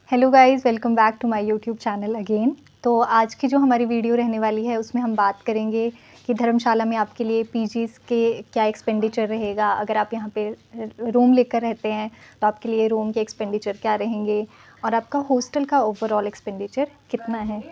Hello guys, welcome back to my YouTube channel again. तो आज की जो हमारी वीडियो रहने वाली है उसमें हम बात करेंगे कि धर्मशाला में आपके लिए पीजीज़ के क्या एक्सपेंडिचर रहेगा। अगर आप यहाँ पे रूम लेकर रहते हैं तो आपके लिए रूम के एक्सपेंडिचर क्या रहेंगे और आपका हॉस्टल का ओवरऑल एक्सपेंडिचर कितना है।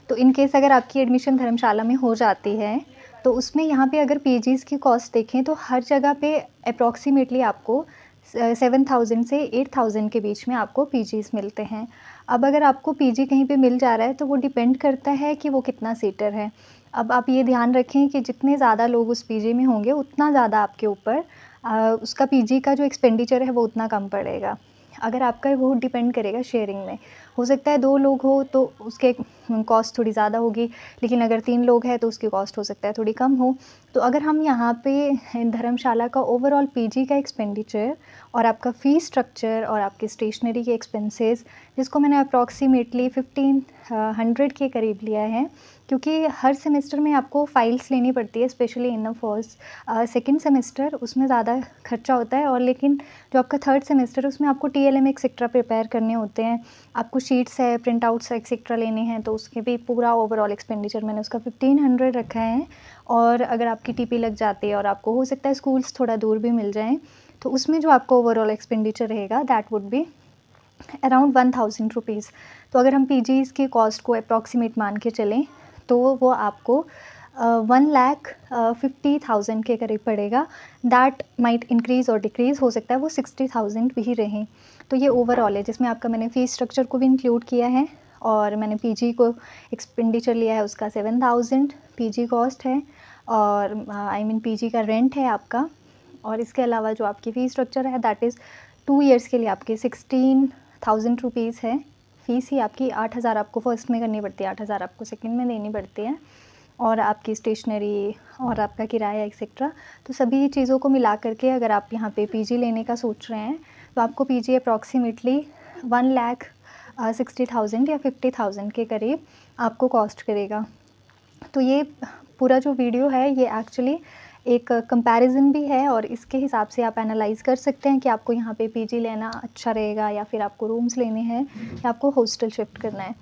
तो इन केस अगर आपकी एडमिशन धर्मशाला में हो जाती है तो उसमें यहाँ पे अगर पीजीज़ की कॉस्ट देखें तो हर जगह पे अप्रॉक्सीमेटली आपको 7,000 से 8,000 के बीच में आपको पीजीज़ मिलते हैं। अब अगर आपको पीजी कहीं पे मिल जा रहा है तो वो डिपेंड करता है कि वो कितना सीटर है। अब आप ये ध्यान रखें कि जितने ज़्यादा लोग उस पीजी में होंगे उतना ज़्यादा आपके ऊपर उसका पीजी का जो एक्सपेंडिचर है वो उतना कम पड़ेगा। अगर आपका वो डिपेंड करेगा शेयरिंग में। हो सकता है 2 लोग हो तो उसके कॉस्ट थोड़ी ज़्यादा होगी, लेकिन अगर 3 लोग हैं तो उसकी कॉस्ट हो सकता है थोड़ी कम हो। तो अगर हम यहाँ पे धर्मशाला का ओवरऑल पीजी का एक्सपेंडिचर और आपका फ़ीस स्ट्रक्चर और आपके स्टेशनरी के एक्सपेंसेस, जिसको मैंने अप्रॉक्सीमेटली 1500 के करीब लिया है, क्योंकि हर सेमेस्टर में आपको फ़ाइल्स लेनी पड़ती है, specially in first second semester उसमें ज़्यादा खर्चा होता है। और लेकिन जो आपका थर्ड सेमेस्टर है उसमें आपको टीएलएम एक्सेट्रा प्रिपेयर करने होते हैं, आपको शीट्स है, प्रिंट आउट्स एक्सेट्रा लेने हैं, तो उसके भी पूरा ओवरऑल एक्सपेंडिचर मैंने उसका 1500 रखा है। और अगर आपकी टीपी लग जाती है और आपको हो सकता है स्कूल्स थोड़ा दूर भी मिल जाएँ, तो उसमें जो आपको ओवरऑल एक्सपेंडिचर रहेगा that would be around 1000 rupees. तो अगर हम पीजीज़ की कॉस्ट को अप्रॉक्सीमेट मान के चलें तो वो आपको 1,50,000 के करीब पड़ेगा। दैट माइट इंक्रीज़ और डिक्रीज़, हो सकता है वो 60,000 भी रहें। तो ये ओवरऑल है जिसमें आपका मैंने फ़ीस स्ट्रक्चर को भी इंक्लूड किया है और मैंने पीजी को एक्सपेंडिचर लिया है, उसका 7,000 पीजी कॉस्ट है और आई मीन पीजी का रेंट है आपका। और इसके अलावा जो आपकी फ़ीस स्ट्रक्चर है दैट इज़ 2 ईयर्स के लिए आपकी 16,000 रुपीज़ है। फ़ीस ही आपकी 8,000 आपको फ़र्स्ट में करनी पड़ती है, 8,000 आपको सेकंड में देनी पड़ती है, और आपकी स्टेशनरी और आपका किराया एक्सेट्रा। तो सभी चीज़ों को मिला करके अगर आप यहाँ पे पीजी लेने का सोच रहे हैं तो आपको पीजी अप्रॉक्सीमेटली 1,60,000 या 50,000 के करीब आपको कॉस्ट करेगा। तो ये पूरा जो वीडियो है ये एक्चुअली एक कंपैरिज़न भी है और इसके हिसाब से आप एनालाइज़ कर सकते हैं कि आपको यहाँ पे पीजी लेना अच्छा रहेगा या फिर आपको रूम्स लेने हैं या आपको हॉस्टल शिफ्ट करना है।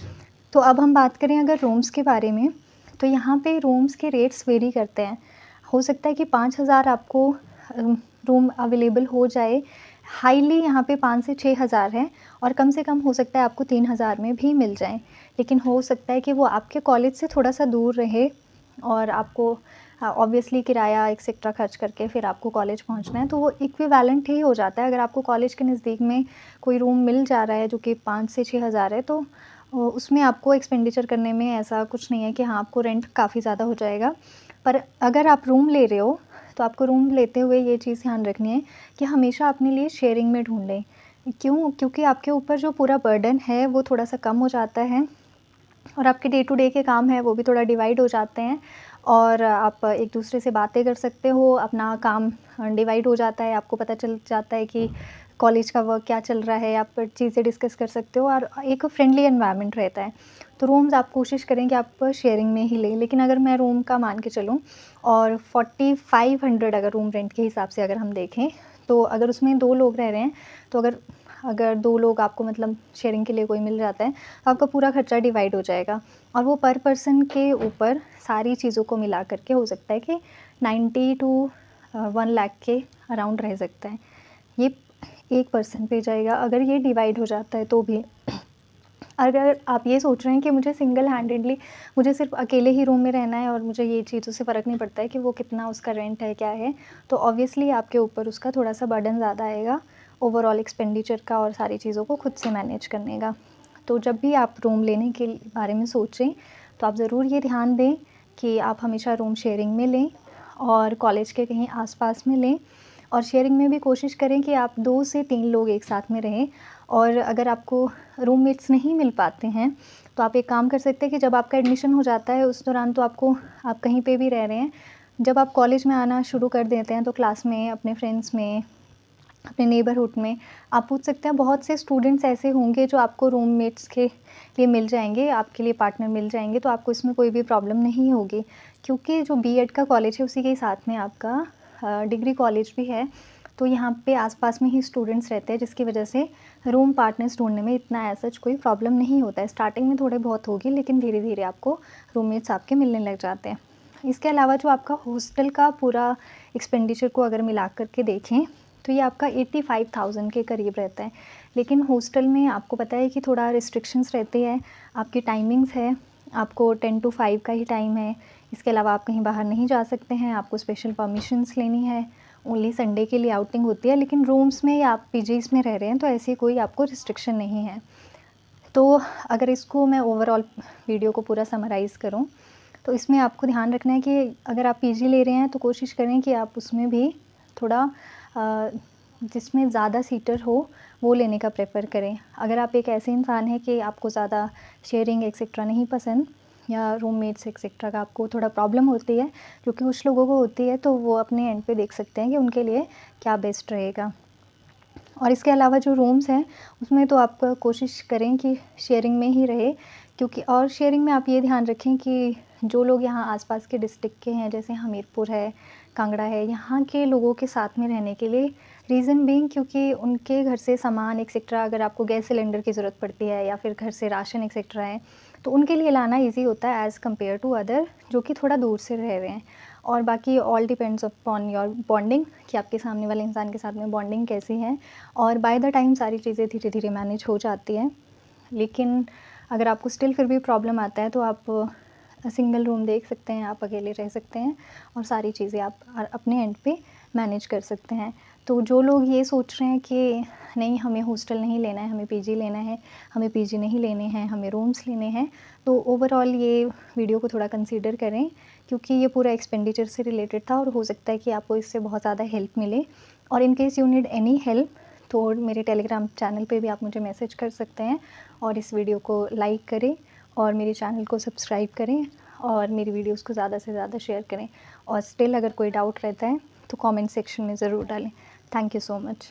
तो अब हम बात करें अगर रूम्स के बारे में, तो यहाँ पे रूम्स के रेट्स वेरी करते हैं। हो सकता है कि 5,000 आपको रूम अवेलेबल हो जाए, हाईली यहाँ पे 5 से 6,000 है, और कम से कम हो सकता है आपको 3,000 में भी मिल जाएँ। लेकिन हो सकता है कि वो आपके कॉलेज से थोड़ा-सा दूर रहे और आपको ऑब्वियसली किराया एक्सेट्रा खर्च करके फिर आपको कॉलेज पहुँचना है, तो वो इक्विवेलेंट ही हो जाता है। अगर आपको कॉलेज के नज़दीक में कोई रूम मिल जा रहा है जो कि 5 से 6,000 है, तो उसमें आपको एक्सपेंडिचर करने में ऐसा कुछ नहीं है कि हाँ, आपको रेंट काफ़ी ज़्यादा हो जाएगा। पर अगर आप रूम ले रहे हो तो आपको रूम लेते हुए ये चीज़ ध्यान रखनी है कि हमेशा अपने लिए शेयरिंग में ढूँढें। क्यों? क्योंकि आपके ऊपर जो पूरा बर्डन है वो थोड़ा-सा कम हो जाता है और आपके डे टू डे के काम हैं वो भी थोड़ा डिवाइड हो जाते हैं और आप एक दूसरे से बातें कर सकते हो, अपना काम डिवाइड हो जाता है, आपको पता चल जाता है कि कॉलेज का वर्क क्या चल रहा है, आप चीज़ें डिस्कस कर सकते हो और एक फ्रेंडली एनवायरनमेंट रहता है। तो रूम्स आप कोशिश करें कि आप शेयरिंग में ही लें, लेकिन अगर मैं रूम का मान के चलूँ और 4500 अगर रूम रेंट के हिसाब से अगर हम देखें, तो अगर उसमें 2 लोग रह रहे हैं, तो अगर अगर 2 लोग आपको मतलब शेयरिंग के लिए कोई मिल जाता है, तो आपका पूरा खर्चा डिवाइड हो जाएगा और वो पर पर्सन के ऊपर सारी चीज़ों को मिला करके हो सकता है कि 90 टू 1 लाख के अराउंड रह सकता है। ये एक पर्सन पे जाएगा, अगर ये डिवाइड हो जाता है तो भी। अगर आप ये सोच रहे हैं कि मुझे सिंगल हैंडेडली मुझे सिर्फ अकेले ही रूम में रहना है और मुझे ये चीज़ों से फ़र्क नहीं पड़ता है कि वो कितना उसका रेंट है, क्या है, तो ऑब्वियसली आपके ऊपर उसका थोड़ा-सा बर्डन ज़्यादा आएगा, ओवरऑल एक्सपेंडिचर का और सारी चीज़ों को खुद से मैनेज करने का। तो जब भी आप रूम लेने के बारे में सोचें, तो आप ज़रूर ये ध्यान दें कि आप हमेशा रूम शेयरिंग में लें और कॉलेज के कहीं आस-पास में लें, और शेयरिंग में भी कोशिश करें कि आप 2 से 3 लोग एक साथ में रहें। और अगर आपको रूममेट्स नहीं मिल पाते हैं, तो आप एक काम कर सकते हैं कि जब आपका एडमिशन हो जाता है उस दौरान तो आपको आप कहीं पे भी रह रहे हैं, जब आप कॉलेज में आना शुरू कर देते हैं तो क्लास में, अपने फ्रेंड्स में, अपने नेबरहुड में आप पूछ सकते हैं। बहुत से स्टूडेंट्स ऐसे होंगे जो आपको रूममेट्स के लिए मिल जाएँगे, आपके लिए पार्टनर मिल जाएँगे, तो आपको इसमें कोई भी प्रॉब्लम नहीं होगी। क्योंकि जो बीएड का कॉलेज है उसी के साथ में आपका डिग्री कॉलेज भी है, तो यहाँ पे आस-पास में ही स्टूडेंट्स रहते हैं जिसकी वजह से रूम पार्टनर्स ढूँढने में इतना ऐसा कोई प्रॉब्लम नहीं होता है। स्टार्टिंग में थोड़े बहुत होगी, लेकिन धीरे-धीरे आपको रूममेट्स आपके मिलने लग जाते हैं। इसके अलावा जो आपका हॉस्टल का पूरा एक्सपेंडिचर को अगर मिला कर के देखें, तो ये आपका 85,000 के करीब रहता है। लेकिन हॉस्टल में आपको पता है कि थोड़ा रिस्ट्रिक्शंस रहती है, आपकी टाइमिंग्स है, आपको 10 टू 5 का ही टाइम है। इसके अलावा आप कहीं बाहर नहीं जा सकते हैं, आपको स्पेशल परमिशंस लेनी है, ओनली संडे के लिए आउटिंग होती है। लेकिन रूम्स में या आप पीजीज़ में रह रहे हैं तो ऐसी कोई आपको रिस्ट्रिक्शन नहीं है। तो अगर इसको मैं ओवरऑल वीडियो को पूरा समराइज़ करूँ, तो इसमें आपको ध्यान रखना है कि अगर आप पीजी ले रहे हैं तो कोशिश करें कि आप उसमें भी थोड़ा जिसमें ज़्यादा सीटर हो वो लेने का प्रेफ़र करें। अगर आप एक ऐसे इंसान हैं कि आपको ज़्यादा शेयरिंग एक्सेट्रा नहीं पसंद, या रूममेट्स एक्सेट्रा का आपको थोड़ा प्रॉब्लम होती है, जो कि कुछ लोगों को होती है, तो वो अपने एंड पे देख सकते हैं कि उनके लिए क्या बेस्ट रहेगा। और इसके अलावा जो रूम्स हैं, उसमें तो आप कोशिश करें कि शेयरिंग में ही रहे, क्योंकि और शेयरिंग में आप ये ध्यान रखें कि जो लोग यहाँ आस-पास के डिस्ट्रिक्ट के हैं, जैसे हमीरपुर है, कांगड़ा है, यहाँ के लोगों के साथ में रहने के लिए, रीज़न बीइंग क्योंकि उनके घर से सामान एक्सेट्रा, अगर आपको गैस सिलेंडर की ज़रूरत पड़ती है या फिर घर से राशन एक्सेट्रा है, तो उनके लिए लाना ईज़ी होता है एज़ कम्पेयर टू अदर जो कि थोड़ा दूर से रह रहे हैं। और बाकी all depends upon your bonding, कि आपके सामने वाले इंसान के साथ में बॉन्डिंग कैसी है, और बाय द टाइम सारी चीज़ें धीरे-धीरे मैनेज हो जाती हैं। लेकिन अगर आपको स्टिल फिर भी प्रॉब्लम आता है, तो आप सिंगल रूम देख सकते हैं, आप अकेले रह सकते हैं और सारी चीज़ें आप अपने एंड पे मैनेज कर सकते हैं। तो जो लोग ये सोच रहे हैं कि नहीं हमें हॉस्टल नहीं लेना है, हमें पीजी लेना है, हमें पीजी नहीं लेने हैं, हमें रूम्स लेने हैं, तो ओवरऑल ये वीडियो को थोड़ा कंसीडर करें, क्योंकि ये पूरा एक्सपेंडिचर से रिलेटेड था और हो सकता है कि आपको इससे बहुत ज़्यादा हेल्प मिले। और in case you need any help, तो मेरे टेलीग्राम चैनल पे भी आप मुझे मैसेज कर सकते हैं, और इस वीडियो को लाइक करें और मेरे चैनल को सब्सक्राइब करें और मेरी वीडियोस को ज़्यादा से ज़्यादा शेयर करें। और स्टिल अगर कोई डाउट रहता है तो कमेंट सेक्शन में ज़रूर डालें। Thank you so much.